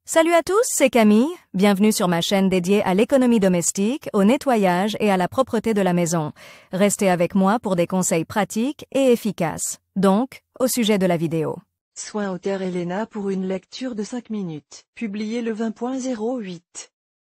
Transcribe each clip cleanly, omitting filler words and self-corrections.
Salut à tous, c'est Camille. Bienvenue sur ma chaîne dédiée à l'économie domestique, au nettoyage et à la propreté de la maison. Restez avec moi pour des conseils pratiques et efficaces. Donc, au sujet de la vidéo. Soins Auteur Elena pour une lecture de 5 minutes. Publié le 20.08.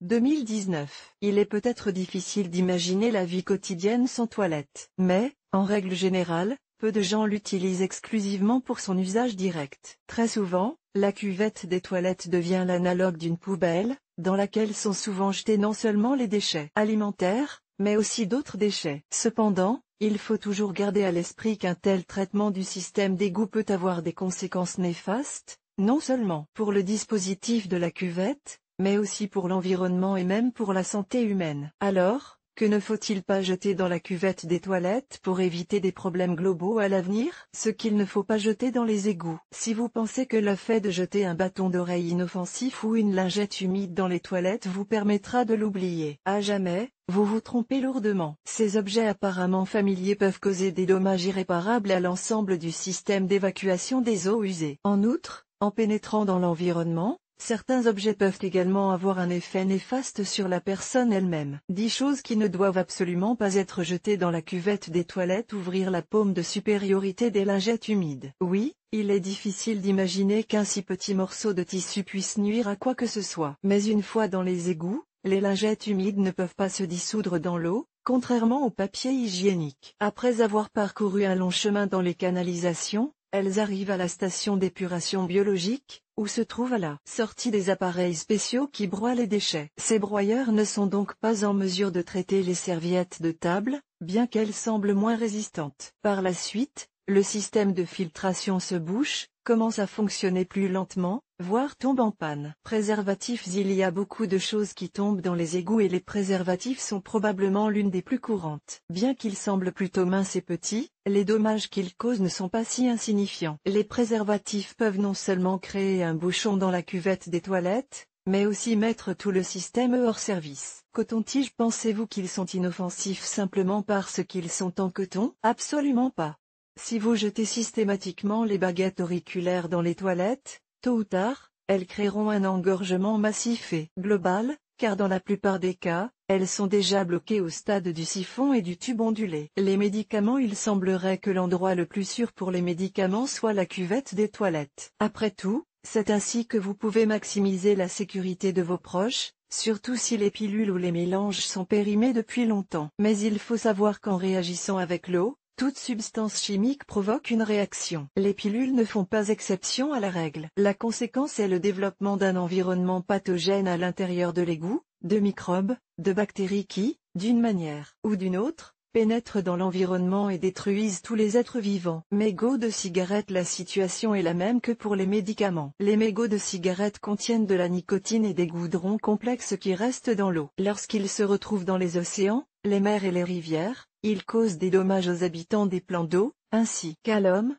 2019. Il est peut-être difficile d'imaginer la vie quotidienne sans toilette. Mais, en règle générale, peu de gens l'utilisent exclusivement pour son usage direct. Très souvent, la cuvette des toilettes devient l'analogue d'une poubelle, dans laquelle sont souvent jetés non seulement les déchets alimentaires, mais aussi d'autres déchets. Cependant, il faut toujours garder à l'esprit qu'un tel traitement du système d'égout peut avoir des conséquences néfastes, non seulement pour le dispositif de la cuvette, mais aussi pour l'environnement et même pour la santé humaine. Alors, que ne faut-il pas jeter dans la cuvette des toilettes pour éviter des problèmes globaux à l'avenir? Ce qu'il ne faut pas jeter dans les égouts. Si vous pensez que le fait de jeter un bâton d'oreille inoffensif ou une lingette humide dans les toilettes vous permettra de l'oublier à jamais, vous vous trompez lourdement. Ces objets apparemment familiers peuvent causer des dommages irréparables à l'ensemble du système d'évacuation des eaux usées. En outre, en pénétrant dans l'environnement, certains objets peuvent également avoir un effet néfaste sur la personne elle-même. 10 choses qui ne doivent absolument pas être jetées dans la cuvette des toilettes. Ouvrir la paume de supériorité des lingettes humides. Oui, il est difficile d'imaginer qu'un si petit morceau de tissu puisse nuire à quoi que ce soit. Mais une fois dans les égouts, les lingettes humides ne peuvent pas se dissoudre dans l'eau, contrairement au papier hygiénique. Après avoir parcouru un long chemin dans les canalisations, elles arrivent à la station d'épuration biologique, où se trouve la sortie des appareils spéciaux qui broient les déchets. Ces broyeurs ne sont donc pas en mesure de traiter les serviettes de table, bien qu'elles semblent moins résistantes. Par la suite, le système de filtration se bouche, commence à fonctionner plus lentement, voire tombe en panne. Préservatifs. Il y a beaucoup de choses qui tombent dans les égouts et les préservatifs sont probablement l'une des plus courantes. Bien qu'ils semblent plutôt minces et petits, les dommages qu'ils causent ne sont pas si insignifiants. Les préservatifs peuvent non seulement créer un bouchon dans la cuvette des toilettes, mais aussi mettre tout le système hors service. Coton-tige. Pensez-vous qu'ils sont inoffensifs simplement parce qu'ils sont en coton? Absolument pas. Si vous jetez systématiquement les baguettes auriculaires dans les toilettes, tôt ou tard, elles créeront un engorgement massif et global, car dans la plupart des cas, elles sont déjà bloquées au stade du siphon et du tube ondulé. Les médicaments. Il semblerait que l'endroit le plus sûr pour les médicaments soit la cuvette des toilettes. Après tout, c'est ainsi que vous pouvez maximiser la sécurité de vos proches, surtout si les pilules ou les mélanges sont périmés depuis longtemps. Mais il faut savoir qu'en réagissant avec l'eau, toute substance chimique provoque une réaction. Les pilules ne font pas exception à la règle. La conséquence est le développement d'un environnement pathogène à l'intérieur de l'égout, de microbes, de bactéries qui, d'une manière ou d'une autre, pénètrent dans l'environnement et détruisent tous les êtres vivants. Mégots de cigarettes. La situation est la même que pour les médicaments. Les mégots de cigarettes contiennent de la nicotine et des goudrons complexes qui restent dans l'eau. Lorsqu'ils se retrouvent dans les océans, les mers et les rivières, ils causent des dommages aux habitants des plans d'eau, ainsi qu'à l'homme,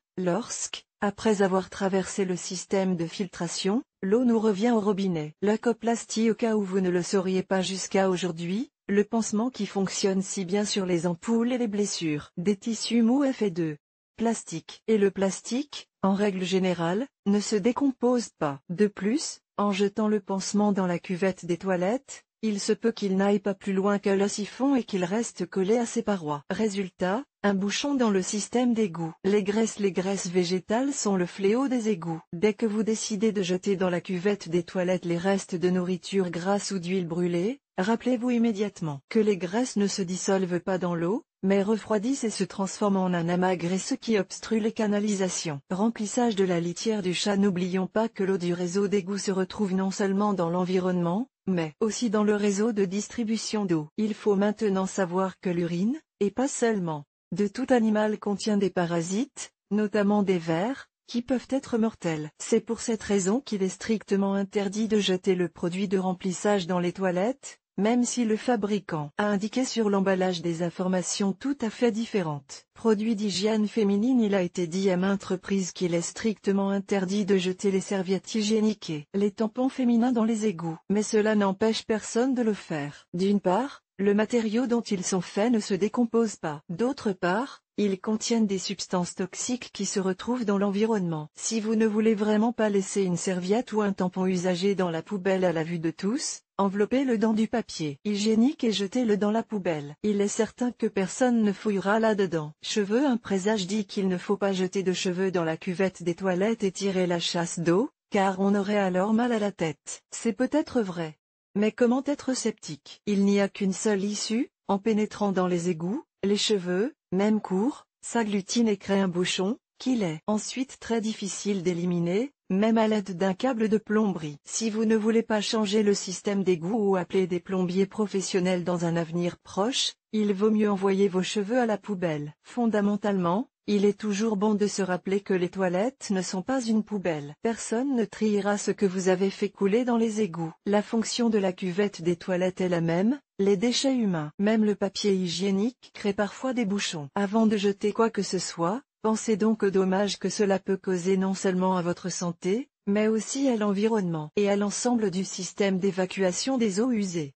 après avoir traversé le système de filtration, l'eau nous revient au robinet. Leucoplastie. Au cas où vous ne le sauriez pas jusqu'à aujourd'hui, le pansement qui fonctionne si bien sur les ampoules et les blessures des tissus mous est fait de plastique. Et le plastique, en règle générale, ne se décompose pas. De plus, en jetant le pansement dans la cuvette des toilettes, il se peut qu'il n'aille pas plus loin que le siphon et qu'il reste collé à ses parois. Résultat, un bouchon dans le système d'égout. Les graisses végétales sont le fléau des égouts. Dès que vous décidez de jeter dans la cuvette des toilettes les restes de nourriture grasse ou d'huile brûlée, rappelez-vous immédiatement que les graisses ne se dissolvent pas dans l'eau, mais refroidissent et se transforment en un amas graisseux qui obstrue les canalisations. Remplissage de la litière du chat. N'oublions pas que l'eau du réseau d'égout se retrouve non seulement dans l'environnement, mais aussi dans le réseau de distribution d'eau. Il faut maintenant savoir que l'urine, et pas seulement, de tout animal contient des parasites, notamment des vers, qui peuvent être mortels. C'est pour cette raison qu'il est strictement interdit de jeter le produit de remplissage dans les toilettes, même si le fabricant a indiqué sur l'emballage des informations tout à fait différentes. Produit d'hygiène féminine. Il a été dit à maintes reprises qu'il est strictement interdit de jeter les serviettes hygiéniques et les tampons féminins dans les égouts. Mais cela n'empêche personne de le faire. D'une part, le matériau dont ils sont faits ne se décompose pas. D'autre part, Ils contiennent des substances toxiques qui se retrouvent dans l'environnement. Si vous ne voulez vraiment pas laisser une serviette ou un tampon usagé dans la poubelle à la vue de tous, enveloppez-le dans du papier hygiénique et jetez-le dans la poubelle. Il est certain que personne ne fouillera là-dedans. Cheveux. Un présage dit qu'il ne faut pas jeter de cheveux dans la cuvette des toilettes et tirer la chasse d'eau, car on aurait alors mal à la tête. C'est peut-être vrai. Mais comment être sceptique? Il n'y a qu'une seule issue, en pénétrant dans les égouts, les cheveux, même courts, s'agglutinent et créent un bouchon, qu'il est ensuite très difficile d'éliminer, même à l'aide d'un câble de plomberie. Si vous ne voulez pas changer le système d'égout ou appeler des plombiers professionnels dans un avenir proche, il vaut mieux envoyer vos cheveux à la poubelle. Fondamentalement, il est toujours bon de se rappeler que les toilettes ne sont pas une poubelle. Personne ne triera ce que vous avez fait couler dans les égouts. La fonction de la cuvette des toilettes est la même, les déchets humains. Même le papier hygiénique crée parfois des bouchons. Avant de jeter quoi que ce soit, pensez donc aux dommages que cela peut causer non seulement à votre santé, mais aussi à l'environnement et à l'ensemble du système d'évacuation des eaux usées.